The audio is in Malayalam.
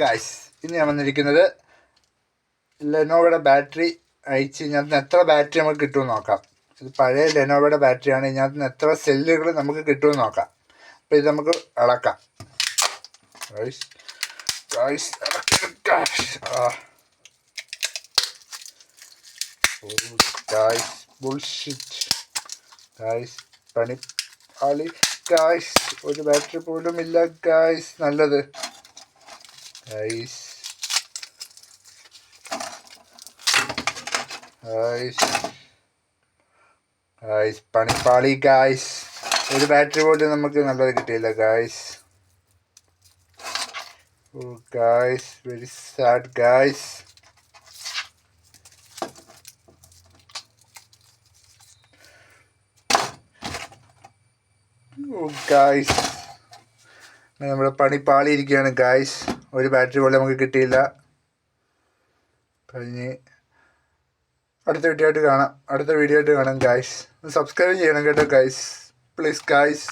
ഗായ്സ്, ഇന്ന് ഞാൻ വന്നിരിക്കുന്നത് ലെനോവയുടെ ബാറ്ററി അയച്ച് ഇതിനകത്ത് എത്ര ബാറ്ററി നമുക്ക് കിട്ടുമെന്ന് നോക്കാം. ഇത് പഴയ ലെനോവയുടെ ബാറ്ററിയാണ്. ഇതിനകത്ത് എത്ര സെല്ലുകൾ നമുക്ക് കിട്ടുമെന്ന് നോക്കാം. അപ്പോൾ ഇത് നമുക്ക് ഇളക്കാം. Guys guys guys bullshit guys, പണി ആളി ഗായ്സ്. ഒരു ബാറ്ററി പോലും ഇല്ല ഗായ്സ്. നല്ലത് ഗായ്സ്. പണിപ്പാളി ഗായ്സ്. ഒരു ബാറ്ററി പോലും നമുക്ക് നല്ലത് കിട്ടിയില്ല ഗായ്സ്. ഓ ഗായ്സ്, വെരി സാഡ് ഗായ്സ്. ഓ ഗായ്സ്, നമ്മുടെ പണിപ്പാളി ഇരിക്കുകയാണ് ഗായ്സ്. ഒരു ബാറ്ററി പോലും നമുക്ക് കിട്ടിയില്ല. കഴിഞ്ഞ് അടുത്ത വീഡിയോ ആയിട്ട് കാണാം ഗായ്സ്. സബ്സ്ക്രൈബ് ചെയ്യണം കേട്ടോ ഗായ്സ്, പ്ലീസ് ഗായ്സ്.